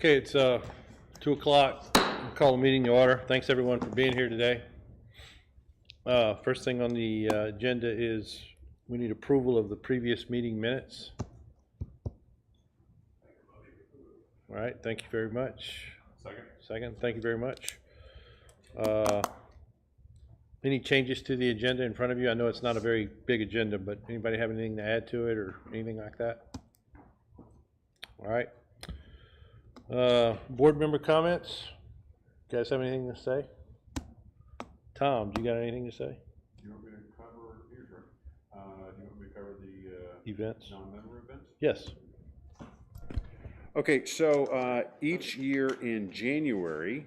Okay, it's 2 o'clock. I'll call the meeting to order. Thanks everyone for being here today. First thing on the agenda is we need approval of the previous meeting minutes. All right, thank you very much. Second, thank you very much. Any changes to the agenda in front of you? I know it's not a very big agenda, but anybody have anything to add to it or anything like that? All right. Board member comments? You guys have anything to say? Tom, do you got anything to say? You want me to cover, do you want me to cover the Events? non-member events? Yes. Okay, so each year in January,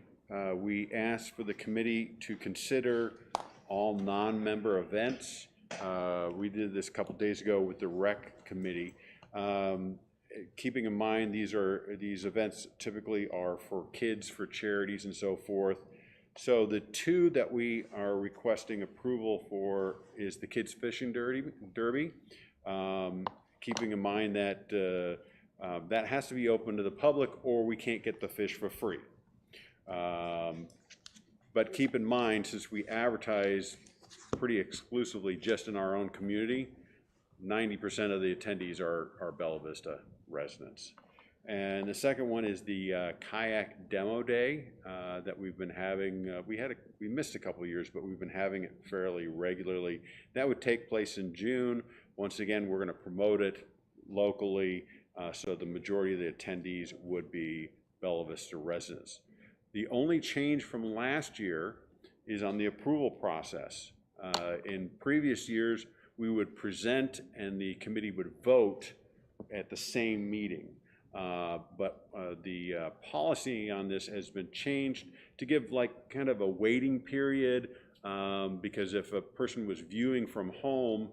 we ask for the committee to consider all non-member events. We did this a couple days ago with the rec committee. Keeping in mind these events typically are for kids, for charities and so forth. So the two that we are requesting approval for is the kids fishing derby. Keeping in mind that that has to be open to the public or we can't get the fish for free. But keep in mind, since we advertise pretty exclusively just in our own community, 90% of the attendees are Bella Vista residents. And the second one is the kayak demo day that we've been having. We missed a couple of years, but we've been having it fairly regularly. That would take place in June. Once again, we're going to promote it locally, so the majority of the attendees would be Bella Vista residents. The only change from last year is on the approval process. In previous years, we would present and the committee would vote at the same meeting. But the policy on this has been changed to give like kind of a waiting period, because if a person was viewing from home,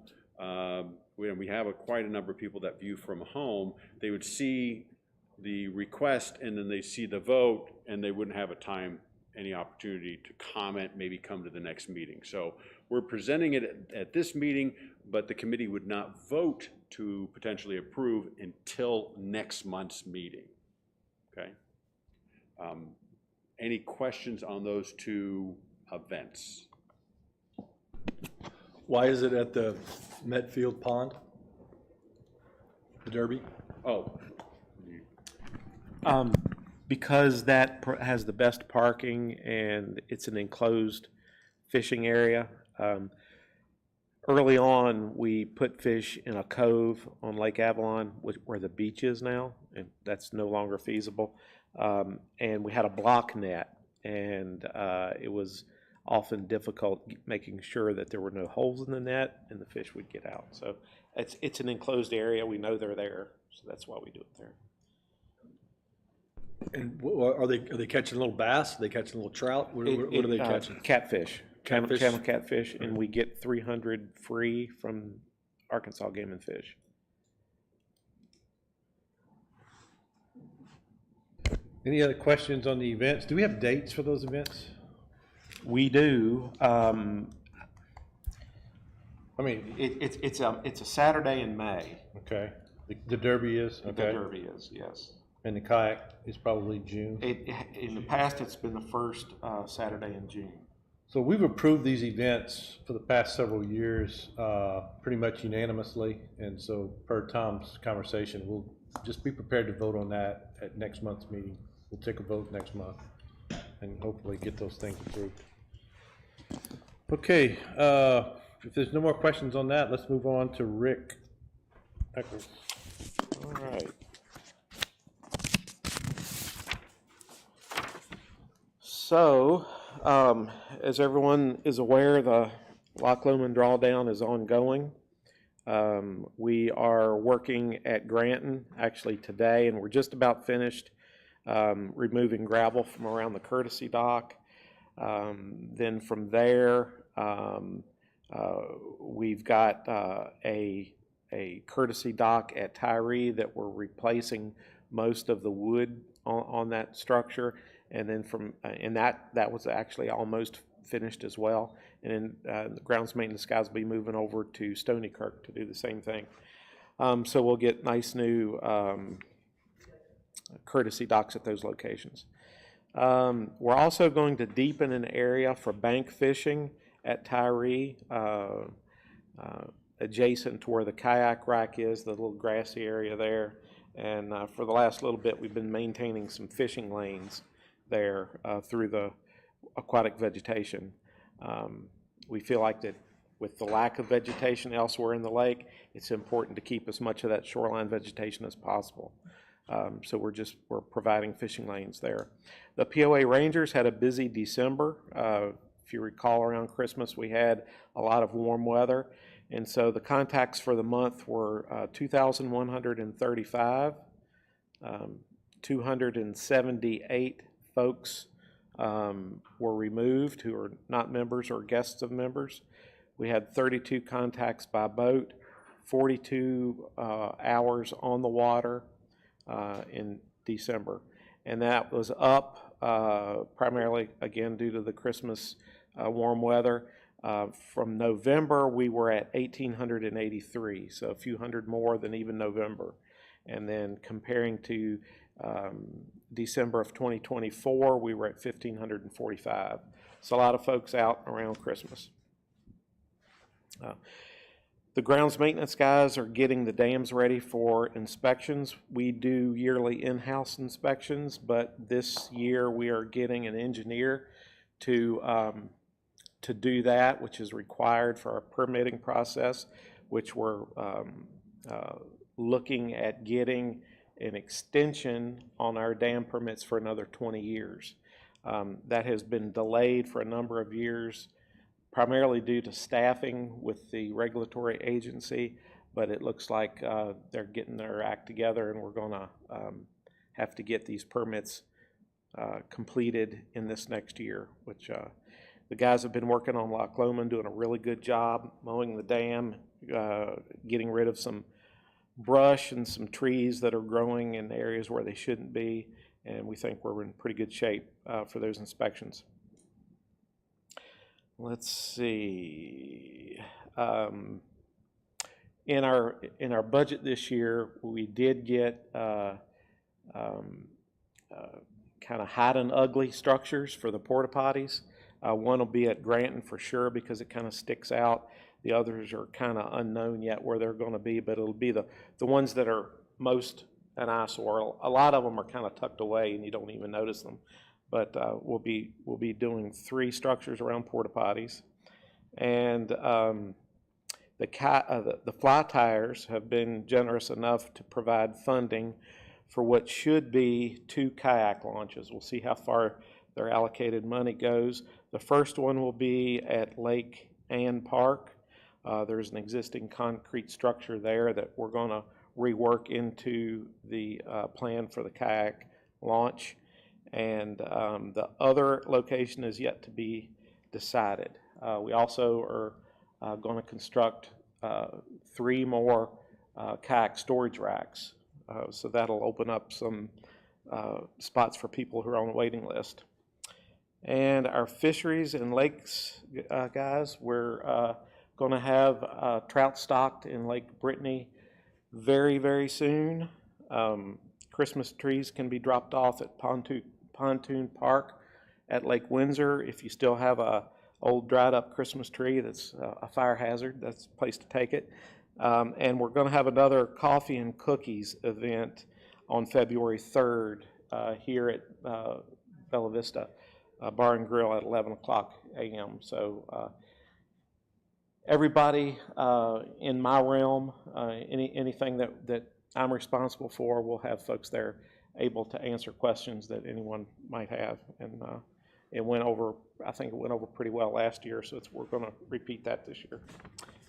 we have quite a number of people that view from home, they would see the request and then they see the vote and they wouldn't have any opportunity to comment, maybe come to the next meeting. So we're presenting it at this meeting, but the committee would not vote to potentially approve until next month's meeting. Okay. Any questions on those two events? Why is it at the Metfield Pond, the Derby? Oh. Because that has the best parking and it's an enclosed fishing area. Early on, we put fish in a cove on Lake Avalon, where the beach is now, and that's no longer feasible. And we had a block net, and it was often difficult making sure that there were no holes in the net and the fish would get out. So it's an enclosed area. We know they're there, so that's why we do it there. And are they catching little bass? Are they catching little trout? What are they catching? Catfish. Catfish? Channel catfish, and we get 300 free from Arkansas Game and Fish. Any other questions on the events? Do we have dates for those events? We do. I mean, it's a Saturday in May. Okay. The Derby is? Okay. The Derby is, yes. And the kayak is probably June? In the past, it's been the first Saturday in June. So we've approved these events for the past several years pretty much unanimously, and so per Tom's conversation, we'll just be prepared to vote on that at next month's meeting. We'll take a vote next month and hopefully get those things approved. Okay, if there's no more questions on that, let's move on to Rick Eccles. All right. So, as everyone is aware, the Loch Lomond drawdown is ongoing. We are working at Granton actually today, and we're just about finished removing gravel from around the courtesy dock. Then from there, we've got a courtesy dock at Tyree that we're replacing most of the wood on that structure. And then that was actually almost finished as well. And then the grounds maintenance guys will be moving over to Stony Kirk to do the same thing. So we'll get nice new courtesy docks at those locations. We're also going to deepen an area for bank fishing at Tyree, adjacent to where the kayak rack is, the little grassy area there. And for the last little bit, we've been maintaining some fishing lanes there through the aquatic vegetation. We feel like that with the lack of vegetation elsewhere in the lake, it's important to keep as much of that shoreline vegetation as possible. So we're providing fishing lanes there. The POA Rangers had a busy December. If you recall, around Christmas, we had a lot of warm weather. And so the contacts for the month were 2,135, 278 folks were removed who are not members or guests of members. We had 32 contacts by boat, 42 hours on the water in December. And that was up primarily, again, due to the Christmas warm weather. From November, we were at 1,883, so a few hundred more than even November. And then comparing to December of 2024, we were at 1,545. So a lot of folks out around Christmas. The grounds maintenance guys are getting the dams ready for inspections. We do yearly in-house inspections, but this year we are getting an engineer to do that, which is required for our permitting process, which we're looking at getting an extension on our dam permits for another 20 years. That has been delayed for a number of years, primarily due to staffing with the regulatory agency, but it looks like they're getting their act together, and we're going to have to get these permits completed in this next year, which the guys have been working on Loch Lomond, doing a really good job mowing the dam, getting rid of some brush and some trees that are growing in areas where they shouldn't be, and we think we're in pretty good shape for those inspections. Let's see. In our budget this year, we did get kind of hot and ugly structures for the porta potties. One will be at Granton for sure because it kind of sticks out. The others are kind of unknown yet where they're going to be, but it'll be the ones that are most an eyesore. A lot of them are kind of tucked away and you don't even notice them. But we'll be doing 3 structures around porta potties, and the fly tyers have been generous enough to provide funding for what should be 2 kayak launches. We'll see how far their allocated money goes. The first one will be at Lake Ann Park. There's an existing concrete structure there that we're going to rework into the plan for the kayak launch. And the other location is yet to be decided. We also are going to construct 3 more kayak storage racks. So that'll open up some spots for people who are on the waiting list. And our fisheries and lakes guys, we're going to have trout stocked in Lake Brittany very, very soon. Christmas trees can be dropped off at Pontoon Park at Lake Windsor. If you still have a old dried up Christmas tree that's a fire hazard, that's the place to take it. And we're going to have another coffee and cookies event on February 3rd here at Bella Vista Bar and Grill at 11 o'clock a.m. So everybody in my realm, anything that I'm responsible for, we'll have folks there able to answer questions that anyone might have. And it went over, I think it went over pretty well last year, so we're going to repeat that this year.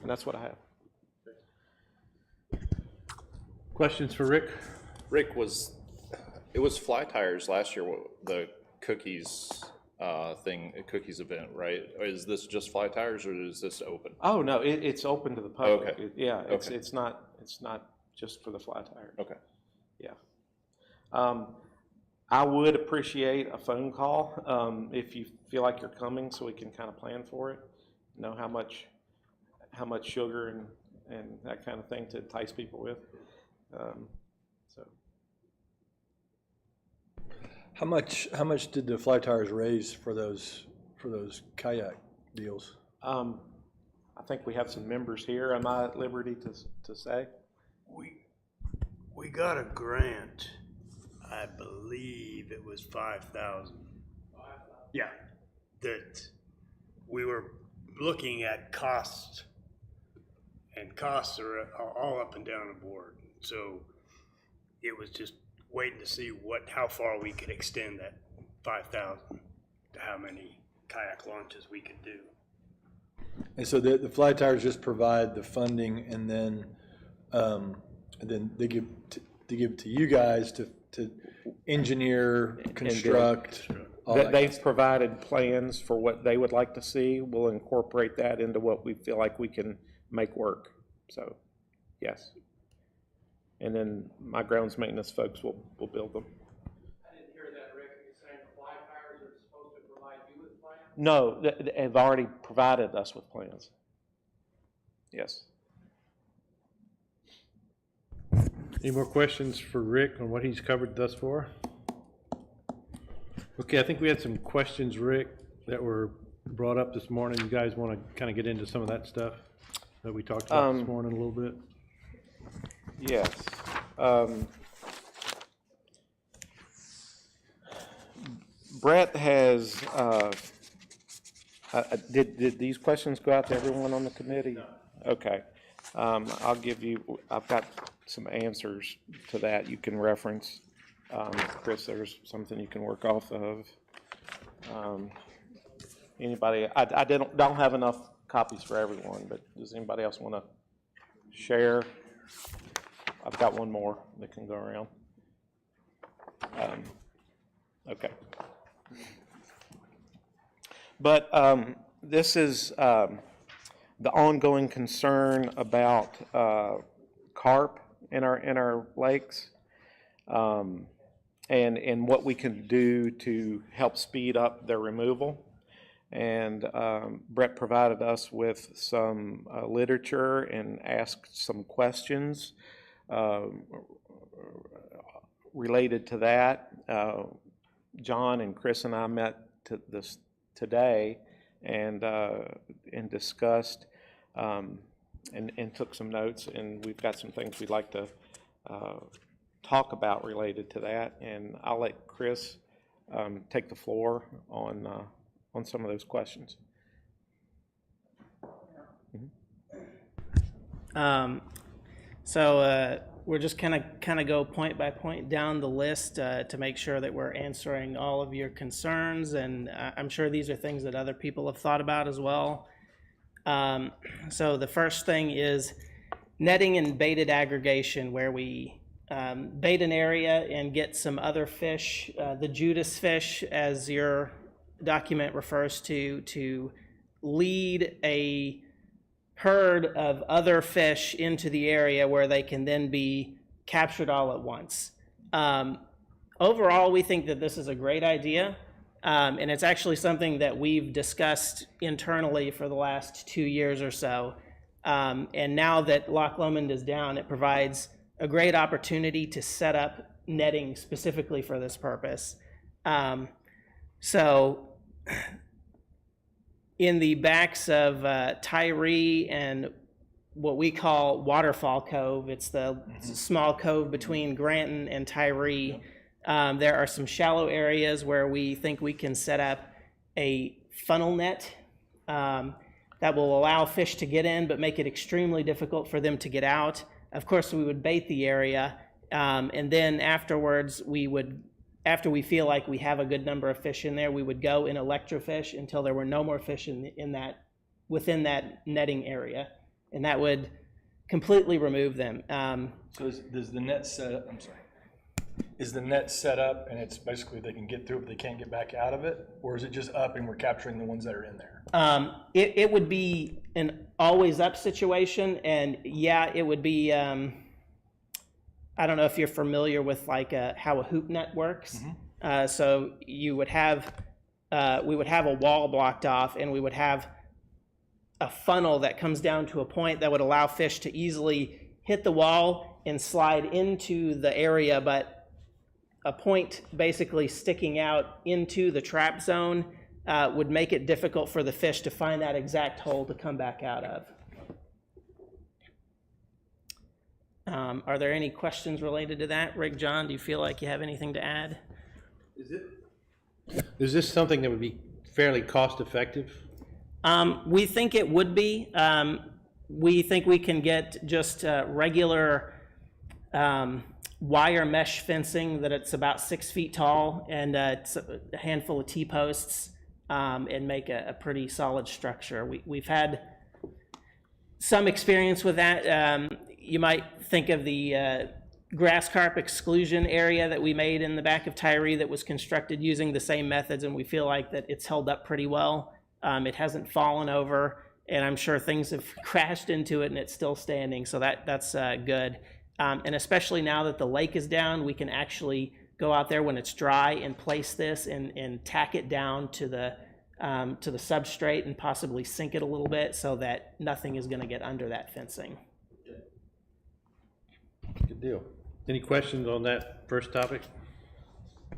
And that's what I have. Questions for Rick? Rick, it was fly tires last year, the cookies cookies event, right? Or is this just fly tires, or is this open? Oh no, it's open to the public. Okay. It's not just for the fly tires. Okay. Yeah. I would appreciate a phone call if you feel like you're coming, so we can kind of plan for it. Know how much sugar and that kind of thing to entice people with. So. How much did the fly tires raise for those kayak deals? I think we have some members here. Am I at liberty to say? We got a grant, I believe it was 5,000. Yeah, that we were looking at costs, and costs are all up and down the board. So it was just waiting to see how far we could extend that 5,000 to how many kayak launches we could do. And so the fly tires just provide the funding, and then they give it to you guys to engineer, construct. They've provided plans for what they would like to see. We'll incorporate that into what we feel like we can make work. So, yes. And then my grounds maintenance folks will build them. I didn't hear that, Rick. Are you saying the fly tires are supposed to provide you with plans? No, they've already provided us with plans. Yes. Any more questions for Rick on what he's covered thus far? Okay, I think we had some questions, Rick, that were brought up this morning. You guys want to kind of get into some of that stuff that we talked about this morning a little bit? Yes. Brett has, did these questions go out to everyone on the committee? No. Okay. I've got some answers to that you can reference. Chris, there's something you can work off of. Anybody, I don't have enough copies for everyone, but does anybody else want to share? I've got one more that can go around. Okay. But this is the ongoing concern about carp in our lakes, and what we can do to help speed up their removal. And Brett provided us with some literature and asked some questions related to that. John and Chris and I met today and discussed and took some notes, and we've got some things we'd like to talk about related to that. And I'll let Chris take the floor on some of those questions. So we're just kind of go point by point down the list to make sure that we're answering all of your concerns, and I'm sure these are things that other people have thought about as well. So the first thing is netting and baited aggregation, where we bait an area and get some other fish, the Judas fish, as your document refers to lead a herd of other fish into the area where they can then be captured all at once. Overall, we think that this is a great idea, and it's actually something that we've discussed internally for the last 2 years or so. And now that Loch Lomond is down, it provides a great opportunity to set up netting specifically for this purpose. So in the backs of Tyree and what we call Waterfall Cove, it's the small cove between Granton and Tyree, there are some shallow areas where we think we can set up a funnel net that will allow fish to get in but make it extremely difficult for them to get out. Of course, we would bait the area, and then afterwards after we feel like we have a good number of fish in there, we would go and electrofish until there were no more fish within that netting area, and that would completely remove them. So does the net set up? I'm sorry. Is the net set up and it's basically they can get through it but they can't get back out of it, or is it just up and we're capturing the ones that are in there? It would be an always up situation, and yeah, it would be. I don't know if you're familiar with how a hoop net works. Mm-hmm. So you would have, we would have a wall blocked off, and we would have a funnel that comes down to a point that would allow fish to easily hit the wall and slide into the area, but a point basically sticking out into the trap zone would make it difficult for the fish to find that exact hole to come back out of. Are there any questions related to that? Rick, John, do you feel like you have anything to add? Is this something that would be fairly cost-effective? We think it would be. We think we can get just regular wire mesh fencing that it's about 6 feet tall, and it's a handful of T-posts, and make a pretty solid structure. We've had some experience with that. You might think of the grass carp exclusion area that we made in the back of Tyree that was constructed using the same methods, and we feel like that it's held up pretty well. It hasn't fallen over, and I'm sure things have crashed into it and it's still standing, so that's good. And especially now that the lake is down, we can actually go out there when it's dry and place this and tack it down to the substrate and possibly sink it a little bit so that nothing is going to get under that fencing. Good deal. Any questions on that first topic?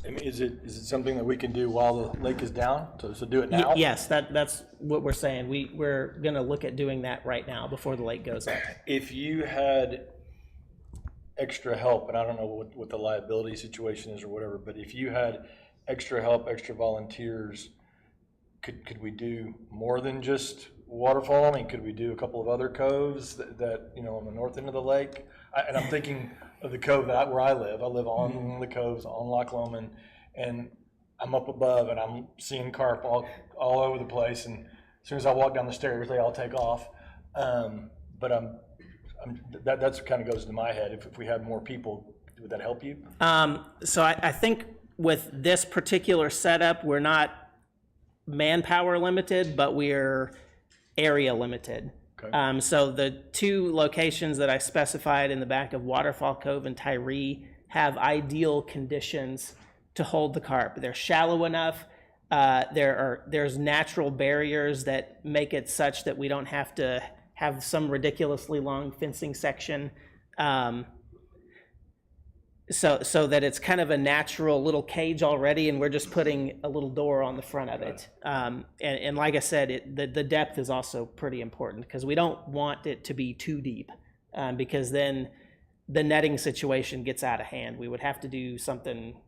I mean, is it something that we can do while the lake is down? So do it now? Yes, that's what we're saying. We're going to look at doing that right now before the lake goes up. If you had extra help, and I don't know what the liability situation is or whatever, but if you had extra help, extra volunteers, could we do more than just Waterfall? I mean, could we do a couple of other coves that you know, on the north end of the lake? And I'm thinking of the cove where I live. I live on the coves on Loch Lomond, and I'm up above and I'm seeing carp all over the place. And as soon as I walk down the stairs, they all take off. But that's kind of goes into my head. If we had more people, would that help you? So I think with this particular setup, we're not manpower limited, but we're area limited. Okay. So the two locations that I specified in the back of Waterfall Cove and Tyree have ideal conditions to hold the carp. They're shallow enough. There's natural barriers that make it such that we don't have to have some ridiculously long fencing section. So that it's kind of a natural little cage already, and we're just putting a little door on the front of it. And like I said, the depth is also pretty important because we don't want it to be too deep, because then the netting situation gets out of hand. We would have to do something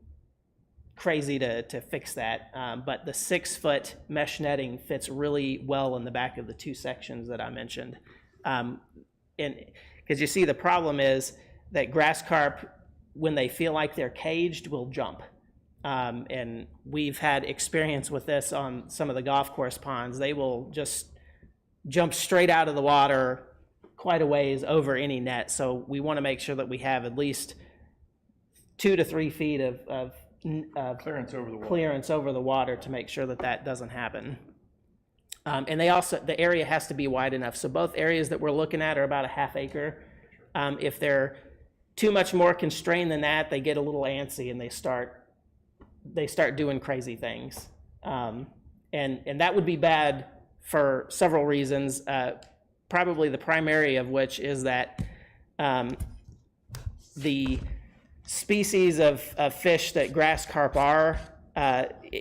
crazy to fix that. But the 6-foot mesh netting fits really well in the back of the two sections that I mentioned. And because you see, the problem is that grass carp, when they feel like they're caged, will jump. And we've had experience with this on some of the golf course ponds. They will just jump straight out of the water quite a ways over any net. So we want to make sure that we have at least 2 to 3 feet of Clearance over the water to make sure that doesn't happen. And the area has to be wide enough. So both areas that we're looking at are about a half acre. If they're too much more constrained than that, they get a little antsy and they start doing crazy things. And that would be bad for several reasons. Probably the primary of which is that the species of fish that grass carp are,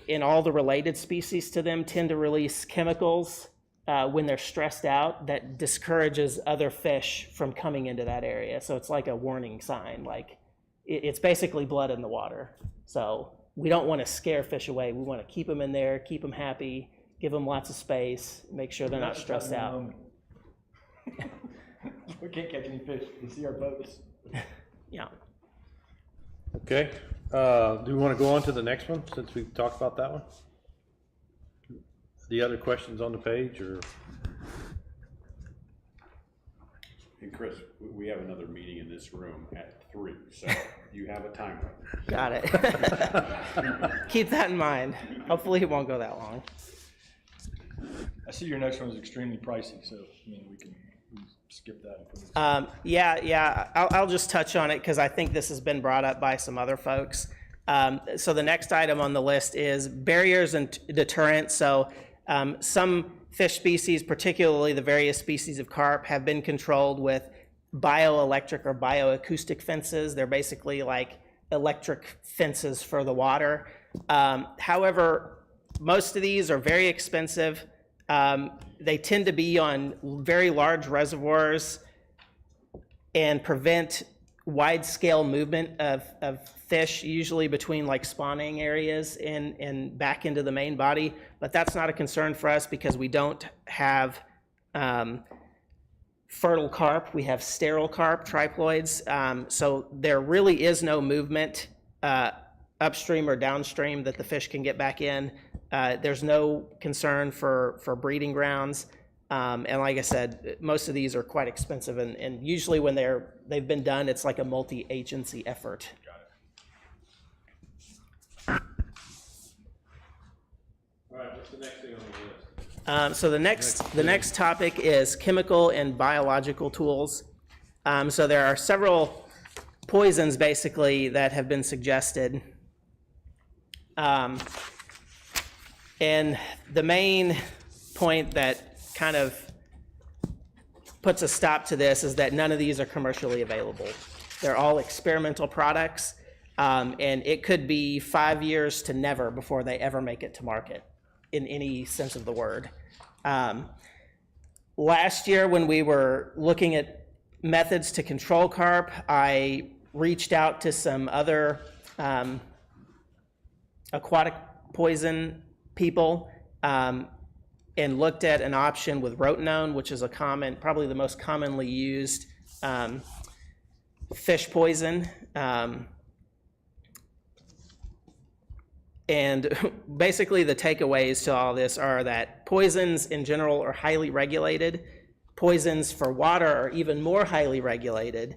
in all the related species to them, tend to release chemicals when they're stressed out that discourages other fish from coming into that area. So it's like a warning sign, like it's basically blood in the water. So we don't want to scare fish away. We want to keep them in there, keep them happy, give them lots of space, make sure they're not stressed out. We can't catch any fish. You see our boats. Yeah. Okay. Do we want to go on to the next one since we've talked about that one? The other questions on the page, or? And Chris, we have another meeting in this room at 3, so you have a time limit. Got it. Keep that in mind. Hopefully it won't go that long. I see your next one is extremely pricey, so I mean we can skip that. Yeah. I'll just touch on it because I think this has been brought up by some other folks. So the next item on the list is barriers and deterrents. So some fish species, particularly the various species of carp, have been controlled with bioelectric or bioacoustic fences. They're basically like electric fences for the water. However, most of these are very expensive. They tend to be on very large reservoirs and prevent wide-scale movement of fish, usually between like spawning areas and back into the main body. But that's not a concern for us because we don't have fertile carp. We have sterile carp, triploids. So there really is no movement upstream or downstream that the fish can get back in. There's no concern for breeding grounds. And like I said, most of these are quite expensive, and usually when they've been done, it's like a multi-agency effort. All right, what's the next thing on the list? So the next topic is chemical and biological tools. So there are several poisons basically that have been suggested. And the main point that kind of puts a stop to this is that none of these are commercially available. They're all experimental products, and it could be 5 years to never before they ever make it to market in any sense of the word. Last year when we were looking at methods to control carp, I reached out to some other aquatic poison people and looked at an option with rotenone, which is a common, probably the most commonly used fish poison. And basically the takeaways to all this are that poisons in general are highly regulated. Poisons for water are even more highly regulated.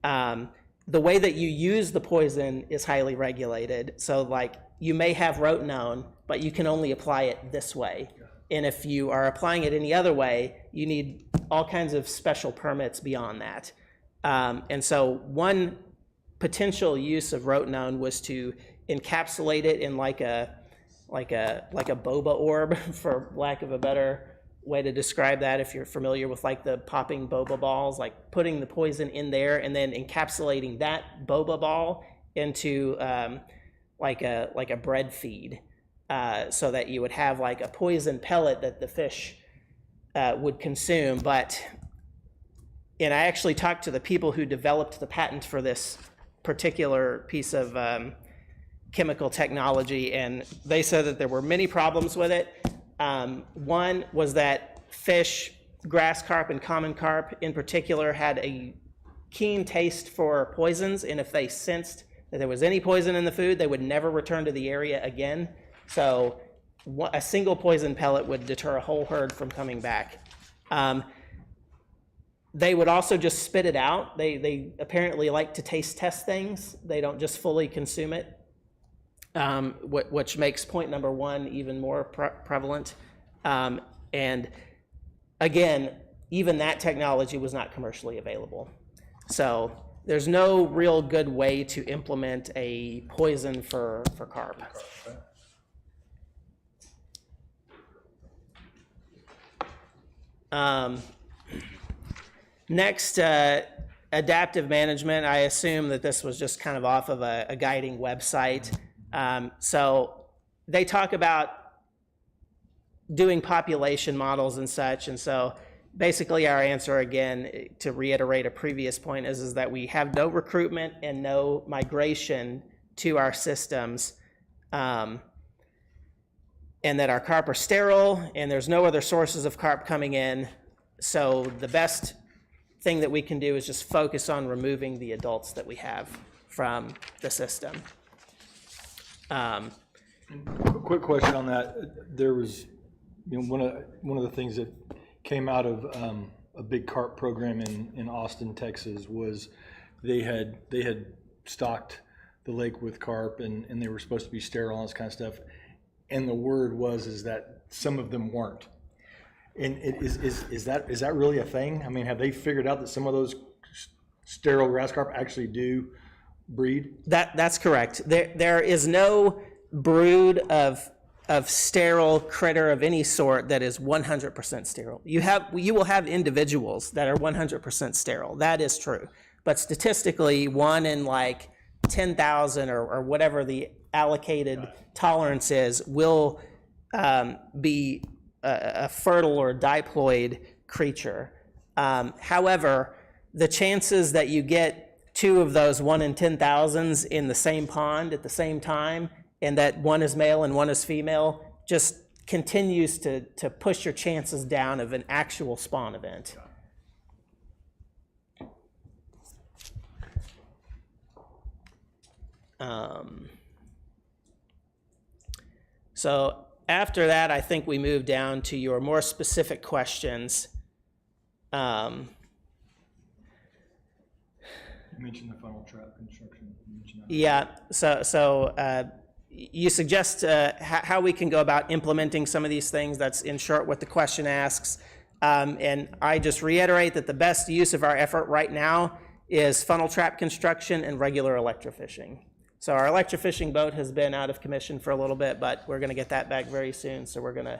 The way that you use the poison is highly regulated. So like you may have rotenone, but you can only apply it this way. And if you are applying it any other way, you need all kinds of special permits beyond that. And so one potential use of rotenone was to encapsulate it in like a boba orb, for lack of a better way to describe that. If you're familiar with like the popping boba balls, like putting the poison in there and then encapsulating that boba ball into like a bread feed. So that you would have like a poison pellet that the fish would consume. And I actually talked to the people who developed the patent for this particular piece of chemical technology, and they said that there were many problems with it. One was that fish, grass carp and common carp in particular, had a keen taste for poisons, and if they sensed that there was any poison in the food, they would never return to the area again. So a single poison pellet would deter a whole herd from coming back. They would also just spit it out. They apparently like to taste test things. They don't just fully consume it, which makes point number one even more prevalent. And again, even that technology was not commercially available. So there's no real good way to implement a poison for carp. Next, adaptive management. I assume that this was just kind of off of a guiding website. So they talk about doing population models and such. And so basically our answer, again, to reiterate a previous point, is that we have no recruitment and no migration to our systems. And that our carp are sterile, and there's no other sources of carp coming in. So the best thing that we can do is just focus on removing the adults that we have from the system. Quick question on that. There was, one of the things that came out of a big carp program in Austin, Texas, was they had stocked the lake with carp, and they were supposed to be sterile and this kind of stuff. And the word is that some of them weren't. And is that really a thing? I mean, have they figured out that some of those sterile grass carp actually do breed? That's correct. There is no brood of sterile critter of any sort that is 100% sterile. You will have individuals that are 100% sterile. That is true. But statistically, 1 in like 10,000 or whatever the allocated tolerance is will be a fertile or diploid creature. However, the chances that you get 2 of those 1 in 10,000s in the same pond at the same time, and that one is male and one is female, just continues to push your chances down of an actual spawn event. So after that, I think we move down to your more specific questions. You mentioned the funnel trap construction. Yeah, so you suggest how we can go about implementing some of these things. That's in short what the question asks. And I just reiterate that the best use of our effort right now is funnel trap construction and regular electrofishing. So our electrofishing boat has been out of commission for a little bit, but we're going to get that back very soon. So we're going to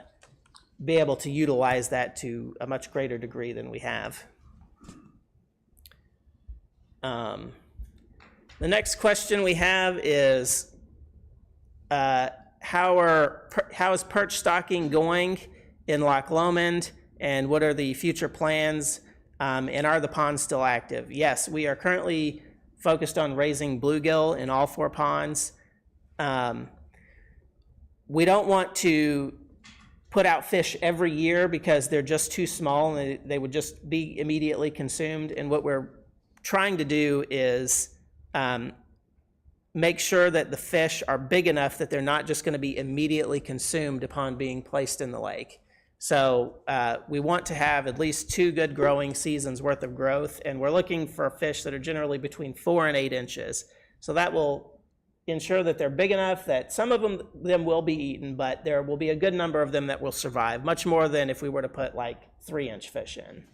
be able to utilize that to a much greater degree than we have. The next question we have is, how is perch stocking going in Loch Lomond, and what are the future plans, and are the ponds still active? Yes, we are currently focused on raising bluegill in all 4 ponds. We don't want to put out fish every year because they're just too small and they would just be immediately consumed. And what we're trying to do is make sure that the fish are big enough that they're not just going to be immediately consumed upon being placed in the lake. So we want to have at least 2 good growing seasons worth of growth, and we're looking for fish that are generally between 4 and 8 inches. So that will ensure that they're big enough that some of them will be eaten, but there will be a good number of them that will survive, much more than if we were to put like 3-inch fish in.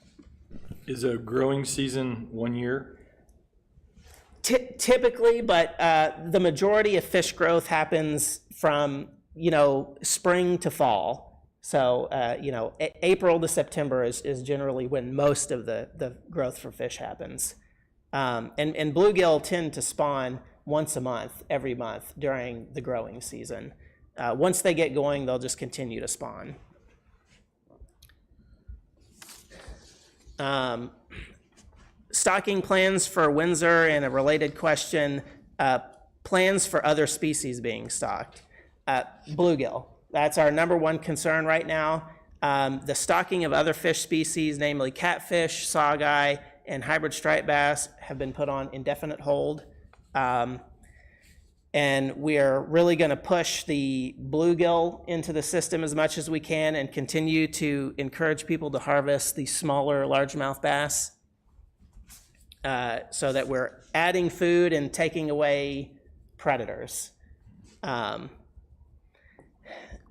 Is a growing season 1 year? Typically, but the majority of fish growth happens from, spring to fall. So, April to September is generally when most of the growth for fish happens. And bluegill tend to spawn once a month, every month during the growing season. Once they get going, they'll just continue to spawn. Stocking plans for Windsor, and a related question, plans for other species being stocked. Bluegill, that's our #1 concern right now. The stocking of other fish species, namely catfish, saugeye, and hybrid striped bass, have been put on indefinite hold. And we are really going to push the bluegill into the system as much as we can and continue to encourage people to harvest the smaller largemouth bass, so that we're adding food and taking away predators.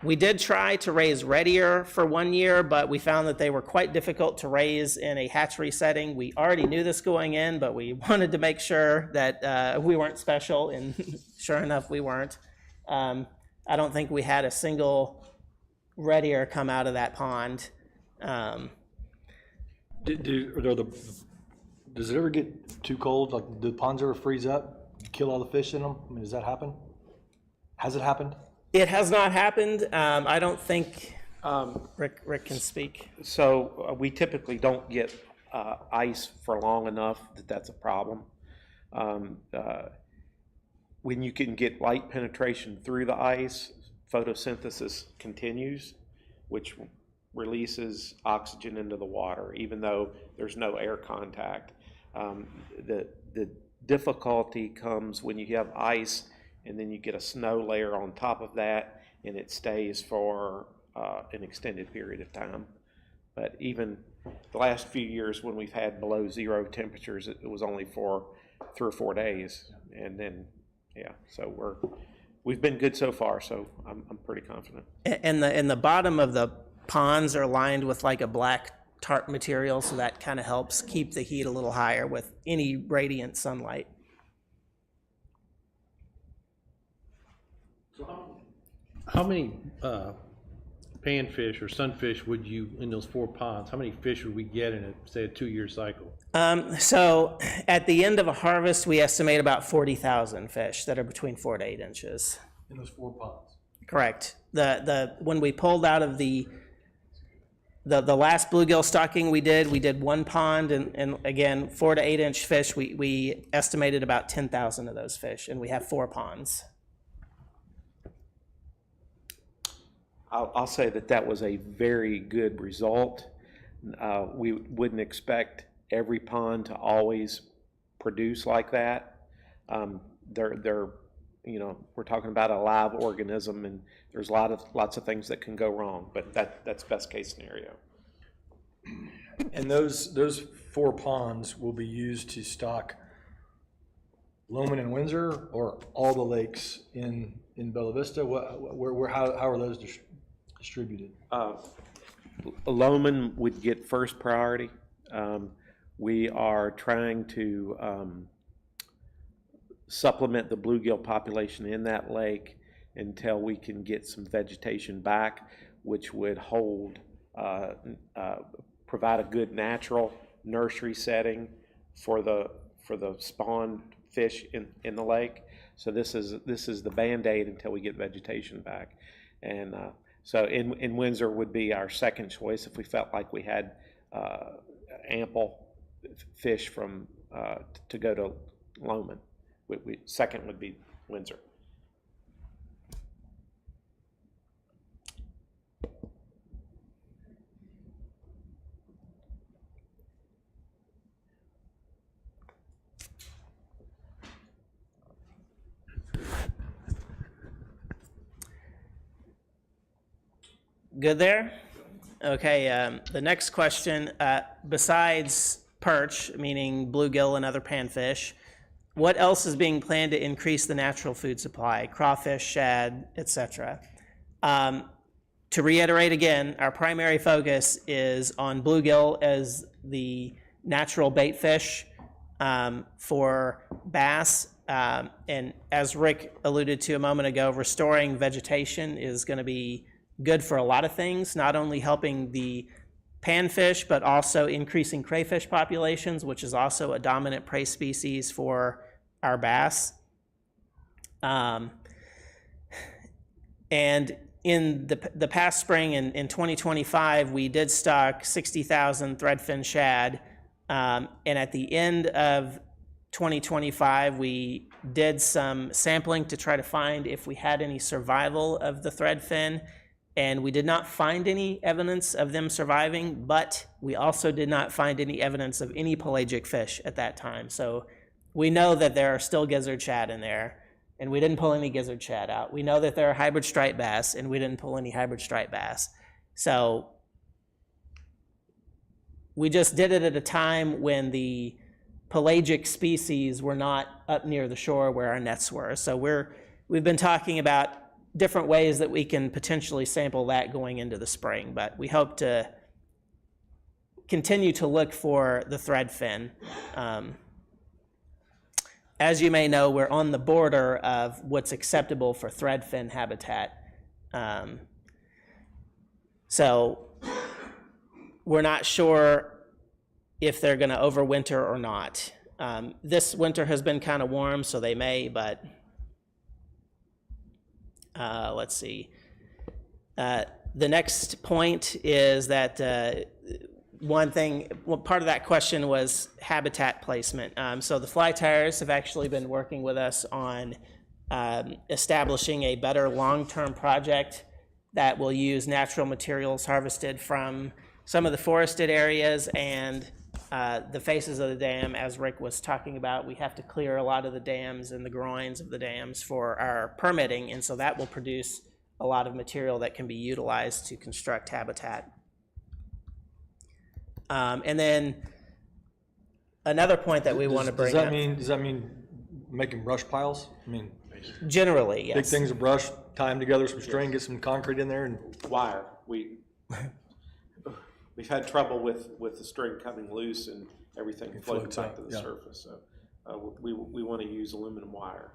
We did try to raise red ear for 1 year, but we found that they were quite difficult to raise in a hatchery setting. We already knew this going in, but we wanted to make sure that we weren't special, and sure enough, we weren't. I don't think we had a single red ear come out of that pond. Does it ever get too cold? Like, do the ponds ever freeze up, kill all the fish in them? I mean, does that happen? Has it happened? It has not happened. I don't think Rick can speak. So we typically don't get ice for long enough that's a problem. When you can get light penetration through the ice, photosynthesis continues, which releases oxygen into the water, even though there's no air contact. The difficulty comes when you have ice and then you get a snow layer on top of that, and it stays for an extended period of time. But even the last few years when we've had below 0 temperatures, it was only for 3 or 4 days, and then so we've been good so far. So I'm pretty confident. And the bottom of the ponds are lined with like a black tarp material, so that kind of helps keep the heat a little higher with any radiant sunlight. How many panfish or sunfish would you, in those 4 ponds, how many fish would we get in a, say, a 2-year cycle? So at the end of a harvest, we estimate about 40,000 fish that are between 4 to 8 inches. In those 4 ponds. Correct. When we pulled out of the last bluegill stocking we did 1 pond, and again, 4 to 8 inch fish, we estimated about 10,000 of those fish, and we have 4 ponds. I'll say that was a very good result. We wouldn't expect every pond to always produce like that. They're you know, we're talking about a live organism, and there's lots of things that can go wrong, but that's best case scenario. And those 4 ponds will be used to stock Loman and Windsor, or all the lakes in Bella Vista? How are those distributed? Loman would get first priority. We are trying to supplement the bluegill population in that lake until we can get some vegetation back, which would hold, provide a good natural nursery setting for the spawn fish in the lake. So this is the Band-Aid until we get vegetation back. And so in Windsor would be our second choice if we felt like we had ample fish from to go to Loman. Second would be Windsor. Good there? Okay, the next question, besides perch, meaning bluegill and other panfish, what else is being planned to increase the natural food supply? Crawfish, shad, etc. To reiterate again, our primary focus is on bluegill as the natural bait fish for bass. And as Rick alluded to a moment ago, restoring vegetation is going to be good for a lot of things, not only helping the panfish, but also increasing crayfish populations, which is also a dominant prey species for our bass. And in the past spring, in 2025, we did stock 60,000 threadfin shad. And at the end of 2025, we did some sampling to try to find if we had any survival of the threadfin. And we did not find any evidence of them surviving, but we also did not find any evidence of any pelagic fish at that time. So we know that there are still gizzard shad in there, and we didn't pull any gizzard shad out. We know that there are hybrid striped bass, and we didn't pull any hybrid striped bass. So we just did it at a time when the pelagic species were not up near the shore where our nets were. So we've been talking about different ways that we can potentially sample that going into the spring, but we hope to continue to look for the threadfin. As you may know, we're on the border of what's acceptable for threadfin habitat. So we're not sure if they're going to overwinter or not. This winter has been kind of warm, so they may, but let's see. The next point is that part of that question was habitat placement. So the fly tyers have actually been working with us on establishing a better long-term project that will use natural materials harvested from some of the forested areas and the faces of the dam. As Rick was talking about, we have to clear a lot of the dams and the groins of the dams for our permitting, and so that will produce a lot of material that can be utilized to construct habitat. And then another point that we want to bring up. Does that mean making brush piles? I mean, generally, yes. big things of brush, tie them together, some string, get some concrete in there, and Wire. We've had trouble with the string coming loose and everything floating back to the surface. So we want to use aluminum wire.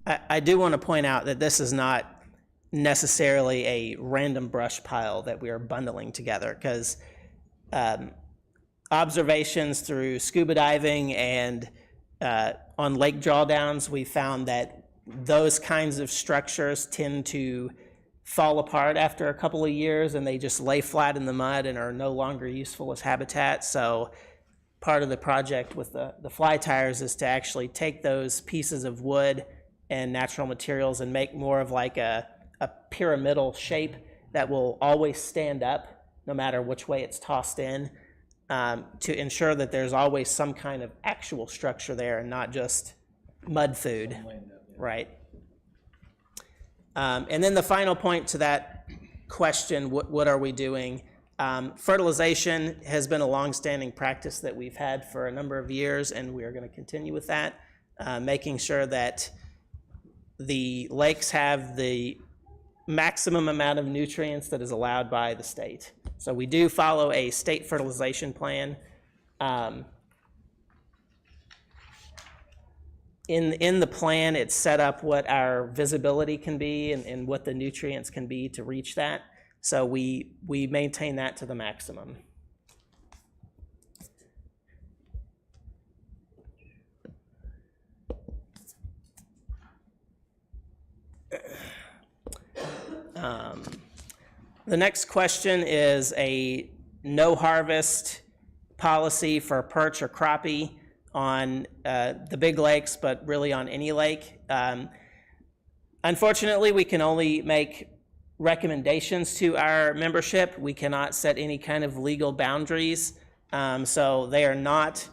I do want to point out that this is not necessarily a random brush pile that we are bundling together, because observations through scuba diving and on lake drawdowns, we found that those kinds of structures tend to fall apart after a couple of years, and they just lay flat in the mud and are no longer useful as habitat. So part of the project with the fly tires is to actually take those pieces of wood and natural materials and make more of like a pyramidal shape that will always stand up no matter which way it's tossed in, to ensure that there's always some kind of actual structure there and not just mud food, right? And then the final point to that question, what are we doing? Fertilization has been a longstanding practice that we've had for a number of years, and we are going to continue with that, making sure that the lakes have the maximum amount of nutrients that is allowed by the state. So we do follow a state fertilization plan. In the plan, it's set up what our visibility can be and what the nutrients can be to reach that. So we maintain that to the maximum. The next question is a no harvest policy for perch or crappie on the big lakes, but really on any lake. Unfortunately, we can only make recommendations to our membership. We cannot set any kind of legal boundaries. So they are not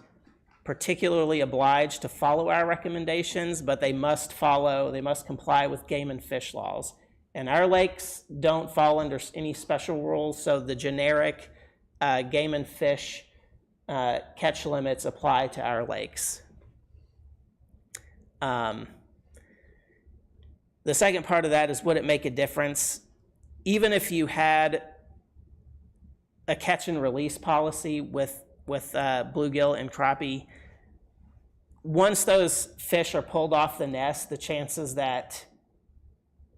particularly obliged to follow our recommendations, but they must comply with game and fish laws. And our lakes don't fall under any special rules, so the generic game and fish catch limits apply to our lakes. The second part of that is, would it make a difference? Even if you had a catch and release policy with bluegill and crappie, once those fish are pulled off the nest, the chances that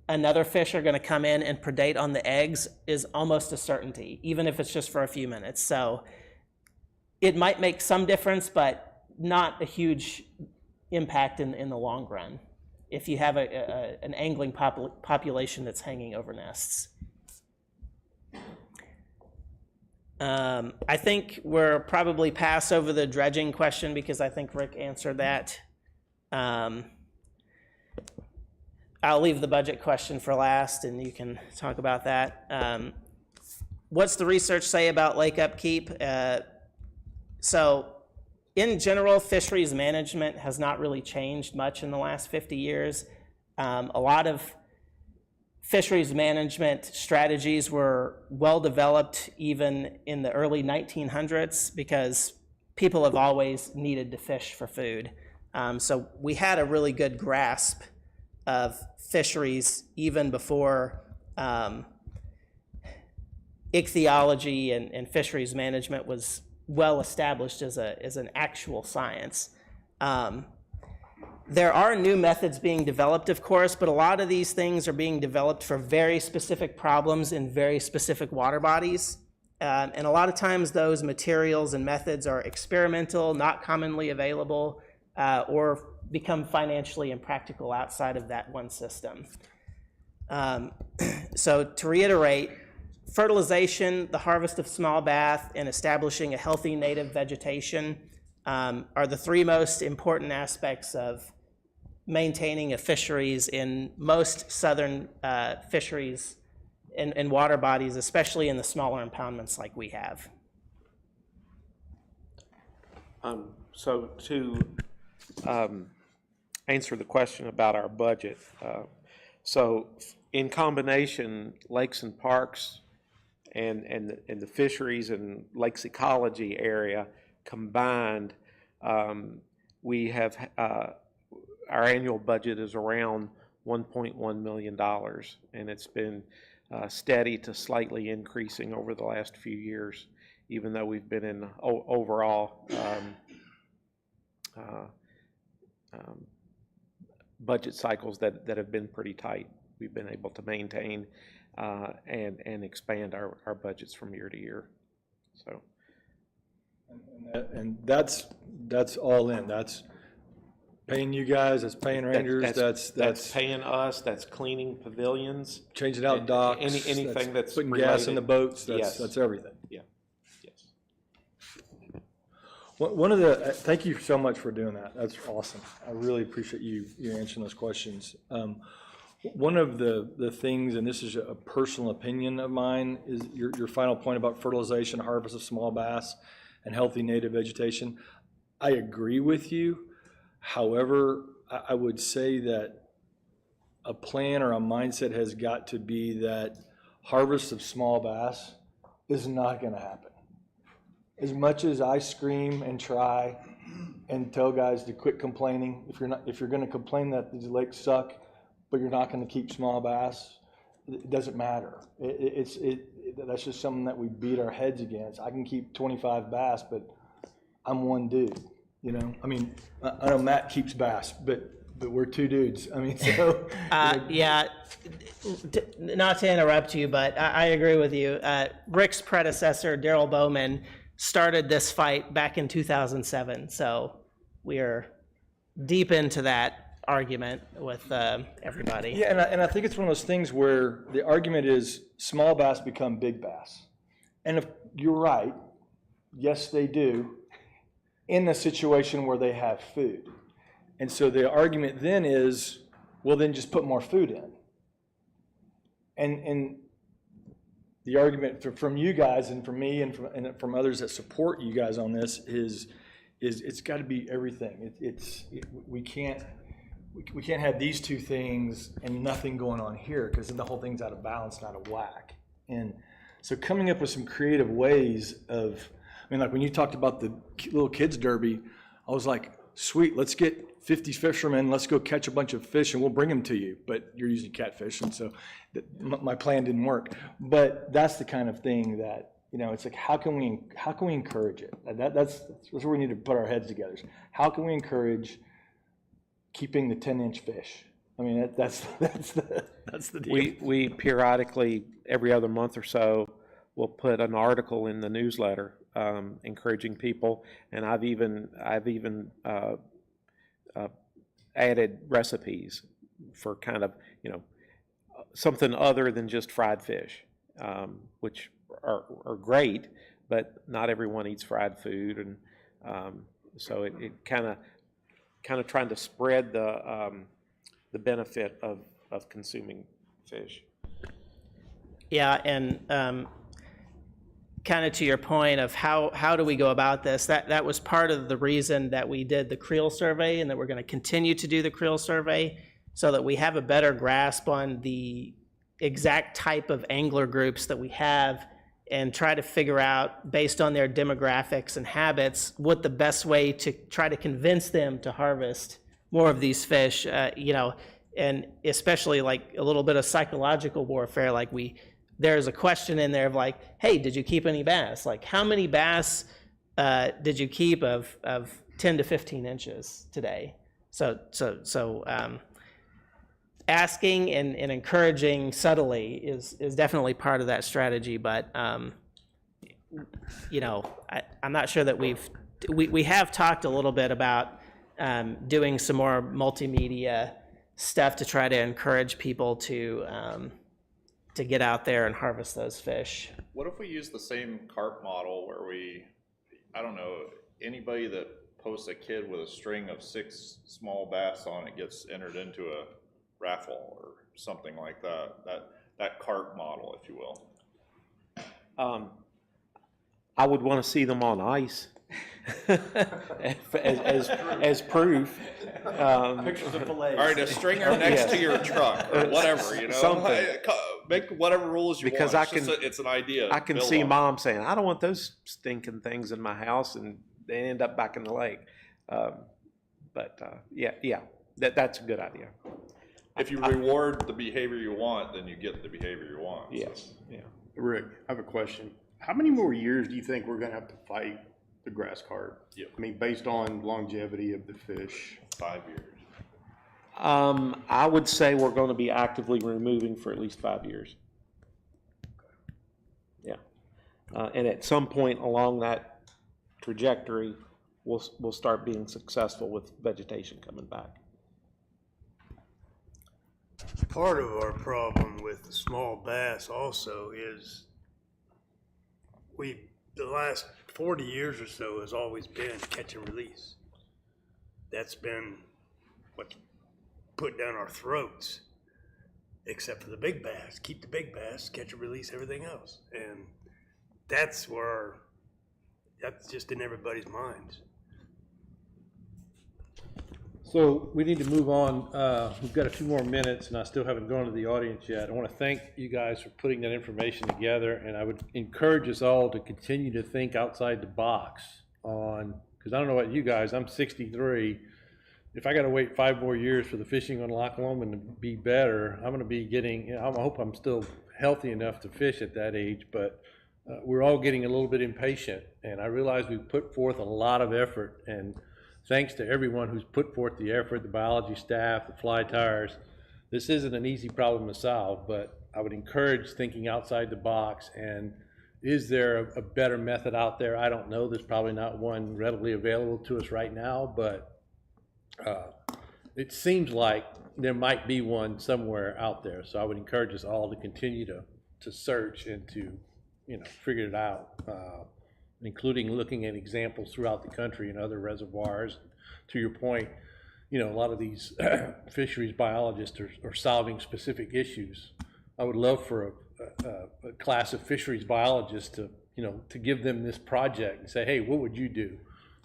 another fish are going to come in and predate on the eggs is almost a certainty, even if it's just for a few minutes. So it might make some difference, but not a huge impact in the long run if you have an angling population that's hanging over nests. I think we're probably pass over the dredging question because I think Rick answered that. I'll leave the budget question for last, and you can talk about that. What's the research say about lake upkeep? So in general, fisheries management has not really changed much in the last 50 years. A lot of fisheries management strategies were well developed even in the early 1900s because people have always needed to fish for food. So we had a really good grasp of fisheries even before ichthyology and fisheries management was well established as an actual science. There are new methods being developed, of course, but a lot of these things are being developed for very specific problems in very specific water bodies. And a lot of times those materials and methods are experimental, not commonly available, or become financially impractical outside of that one system. So to reiterate, fertilization, the harvest of small bath, and establishing a healthy native vegetation are the three most important aspects of maintaining a fisheries in most southern fisheries and water bodies, especially in the smaller impoundments like we have. So to answer the question about our budget, so in combination, lakes and parks and the fisheries and lakes ecology area combined, we have our annual budget is around $1.1 million, and it's been steady to slightly increasing over the last few years, even though we've been in overall budget cycles that have been pretty tight. we've been able to maintain and expand our budgets from year to year. So. And that's all in. That's paying you guys, that's paying Rangers, that's paying us, that's cleaning pavilions. changing out docks. Anything that's putting gas in the related. boats, Yes. that's everything. Yeah, yes. One of the, thank you so much for doing that. That's awesome. I really appreciate you answering those questions. One of the things, and this is a personal opinion of mine, is your final point about fertilization, harvest of small bass, and healthy native vegetation. I agree with you. However, I would say that a plan or a mindset has got to be that harvest of small bass is not going to happen. As much as I scream and try and tell guys to quit complaining, if you're going to complain that these lakes suck, but you're not going to keep small bass, it doesn't matter. That's just something that we beat our heads against. I can keep 25 bass, but I'm one dude, you know? I mean, I know Matt keeps bass, but we're two dudes. I mean, so. Yeah, not to interrupt you, but I agree with you. Rick's predecessor, Daryl Bowman, started this fight back in 2007. So we are deep into that argument with everybody. Yeah, and I think it's one of those things where the argument is small bass become big bass. And if you're right, yes, they do, in a situation where they have food. And so the argument then is, well, then just put more food in. And the argument from you guys and from me and from others that support you guys on this is it's got to be everything. We can't have these two things and nothing going on here, because then the whole thing's out of balance, not out of whack. And so coming up with some creative ways of, I mean, like when you talked about the little kids derby, I was like, sweet, let's get 50 fishermen, let's go catch a bunch of fish and we'll bring them to you. But you're using catfish, and so my plan didn't work. But that's the kind of thing that, you know, it's like, how can we encourage it? That's where we need to put our heads together. How can we encourage keeping the 10-inch fish? I mean, that's the deal. We periodically, every other month or so, will put an article in the newsletter encouraging people, and I've even added recipes for kind of, you know, something other than just fried fish, which are great, but not everyone eats fried food, and so it kind of trying to spread the benefit of consuming fish. Yeah, and kind of to your point of how do we go about this, that was part of the reason that we did the Creel survey, and that we're going to continue to do the Creel survey, so that we have a better grasp on the exact type of angler groups that we have, and try to figure out, based on their demographics and habits, what the best way to try to convince them to harvest more of these fish, you know, and especially like a little bit of psychological warfare. Like there's a question in there of like, hey, did you keep any bass? Like, how many bass did you keep of 10 to 15 inches today? So asking and encouraging subtly is definitely part of that strategy. But you know, I'm not sure that we have talked a little bit about doing some more multimedia stuff to try to encourage people to get out there and harvest those fish. What if we use the same carp model where I don't know, anybody that posts a kid with a string of 6 small bass on it gets entered into a raffle or something like that carp model, if you will. I would want to see them on ice as proof. Pictures of fillets. All right, a stringer next to your truck or whatever, you know. Something. Make whatever rules you Because want. it's an idea. I can see mom saying, I don't want those stinking things in my house, and they end up back in the lake. Yeah, that's a good idea. If you reward the behavior you want, then you get the behavior you want. Yes, yeah. Rick, I have a question. How many more years do you think we're going to have to fight the grass carp? Yep. I mean, based on longevity of the fish. 5 years. I would say we're going to be actively removing for at least 5 years. Yeah. And at some point along that trajectory, we'll start being successful with vegetation coming back. Part of our problem with the small bass also is the last 40 years or so has always been catch and release. That's been what's put down our throats, except for the big bass. Keep the big bass, catch and release everything else. And that's just in everybody's minds. So we need to move on. We've got a few more minutes, and I still haven't gone to the audience yet. I want to thank you guys for putting that information together, and I would encourage us all to continue to think outside the box on, because I don't know about you guys, I'm 63. If I got to wait 5 more years for the fishing on Loch Lomond to be better, I'm going to be getting, I hope I'm still healthy enough to fish at that age, but we're all getting a little bit impatient, and I realize we've put forth a lot of effort, and thanks to everyone who's put forth the effort, the biology staff, the fly tyers. This isn't an easy problem to solve, but I would encourage thinking outside the box. And is there a better method out there? I don't know. There's probably not one readily available to us right now, but it seems like there might be one somewhere out there. So I would encourage us all to continue to search and to, figure it out. Including looking at examples throughout the country and other reservoirs. To your point, a lot of these fisheries biologists are solving specific issues. I would love for a class of fisheries biologists to give them this project and say, hey, what would you do?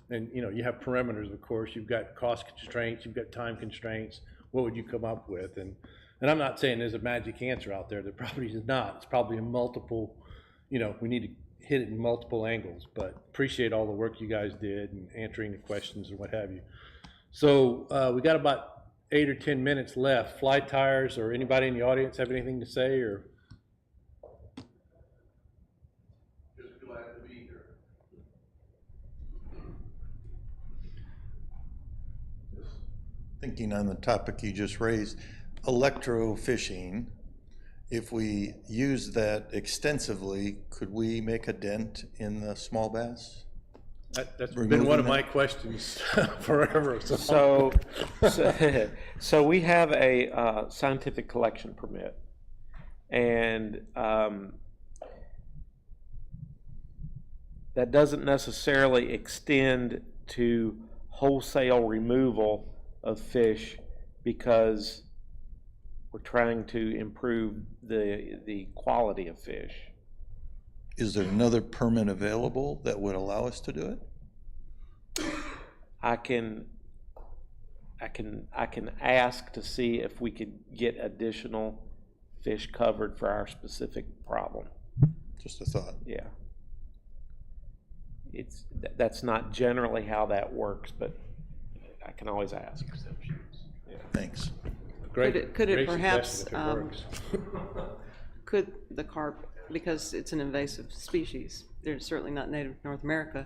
And you have parameters, of course. You've got cost constraints, you've got time constraints. What would you come up with? And I'm not saying there's a magic answer out there. There probably is not. It's probably a multiple. We need to hit it in multiple angles, but appreciate all the work you guys did and answering the questions and what have you. So we got about 8 or 10 minutes left. Fly tyers or anybody in the audience have anything to say? Or Just glad to be here. Thinking on the topic you just raised, electrofishing, if we use that extensively, could we make a dent in the small bass? that's been one of my questions forever. So we have a scientific collection permit, and that doesn't necessarily extend to wholesale removal of fish, because we're trying to improve the quality of fish. Is there another permit available that would allow us to do it? I can ask to see if we could get additional fish covered for our specific problem. Just a thought. Yeah. That's not generally how that works, but I can always ask. Yeah. Thanks. Could it perhaps, works. could the carp, because it's an invasive species, they're certainly not native to North America,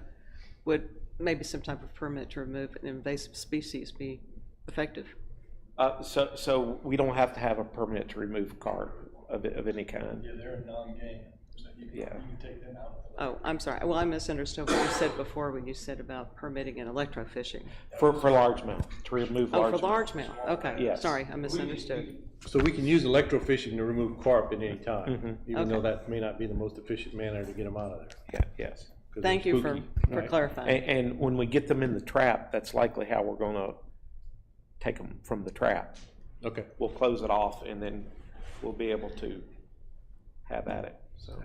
would maybe some type of permit to remove an invasive species be effective? So we don't have to have a permit to remove carp of any kind. Yeah, they're a non-game, so you can take them out. Oh, I'm sorry. Well, I misunderstood what you said before when you said about permitting an electrofishing. For largemouth, to remove largemouth. Oh, for largemouth. Okay. Yes. Sorry, I misunderstood. So we can use electrofishing to remove carp at any time, even though Okay. that may not be the most efficient manner to get them out of there. Yeah, yes. 'Cause Thank they're you for spooky. Right. clarifying. And when we get them in the trap, that's likely how we're going to take them from the trap. Okay. We'll close it off, and then we'll be able to have at it. So.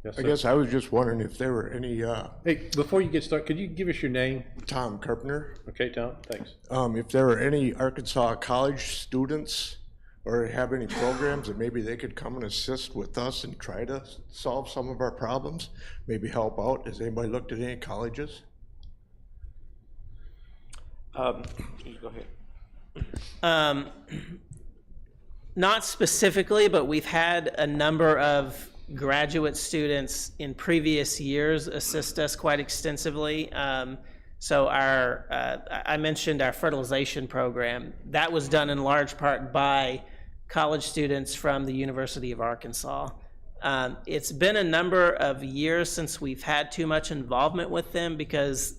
Yes, I sir. guess I was just wondering if there were any, Hey, before you get started, could you give us your name? Tom Carpenter, Okay, Tom, thanks. if there were any Arkansas college students or have any programs that maybe they could come and assist with us and try to solve some of our problems, maybe help out. Has anybody looked at any colleges? You go ahead. Not specifically, but we've had a number of graduate students in previous years assist us quite extensively. So I mentioned our fertilization program. That was done in large part by college students from the University of Arkansas. It's been a number of years since we've had too much involvement with them, because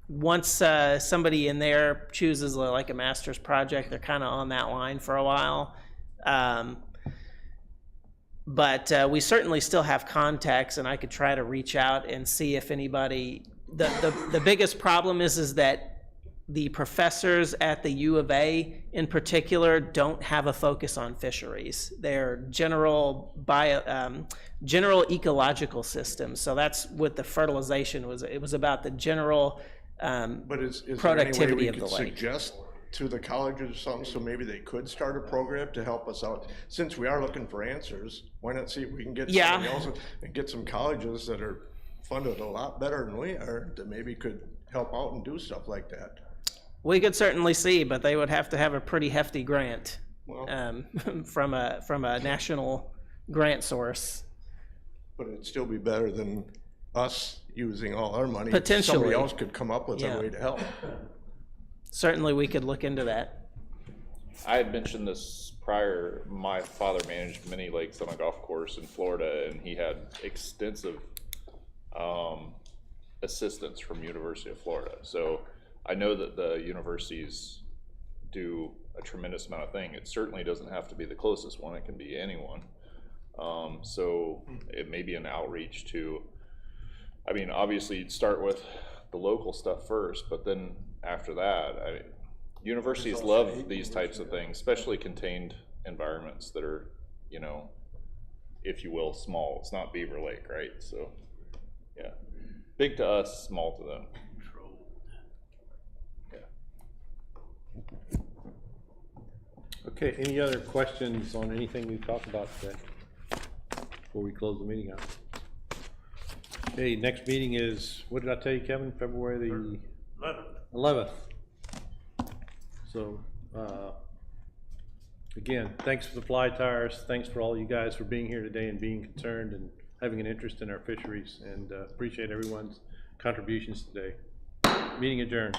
once somebody in there chooses like a master's project, they're kind of on that line for a while. But we certainly still have contacts, and I could try to reach out and see if anybody. The biggest problem is that the professors at the U of A in particular don't have a focus on fisheries. They're general ecological systems. So that's what the fertilization was. It was about the general But is there any way productivity we of the could lake. suggest to the colleges or something, so maybe they could start a program to help us out? Since we are looking for answers, why not see if we can get Yeah. somebody else and get some colleges that are funded a lot better than we are, that maybe could help out and do stuff like that. We could certainly see, but they would have to have a pretty hefty grant Well, from a national grant source. but it'd still be better than us using all our money. Potentially. Somebody else could come up with Yeah. a way to help. Certainly, we could look into that. I had mentioned this prior. My father managed many lakes on a golf course in Florida, and he had extensive assistance from University of Florida. So I know that the universities do a tremendous amount of thing. It certainly doesn't have to be the closest one. It can be anyone. So it may be an outreach to, I mean, obviously you'd start with the local stuff first, but then after that, universities love these types of things, especially contained environments that are, you know, if you will, small. It's not Beaver Lake, right? So, yeah. Big to us, small to them. Okay, any other questions on anything we've talked about today before we close the meeting out? Okay, next meeting is, what did I tell you, Kevin? February the 11th. So, again, thanks for the fly tires. Thanks for all you guys for being here today and being concerned and having an interest in our fisheries, and appreciate everyone's contributions today. Meeting adjourned.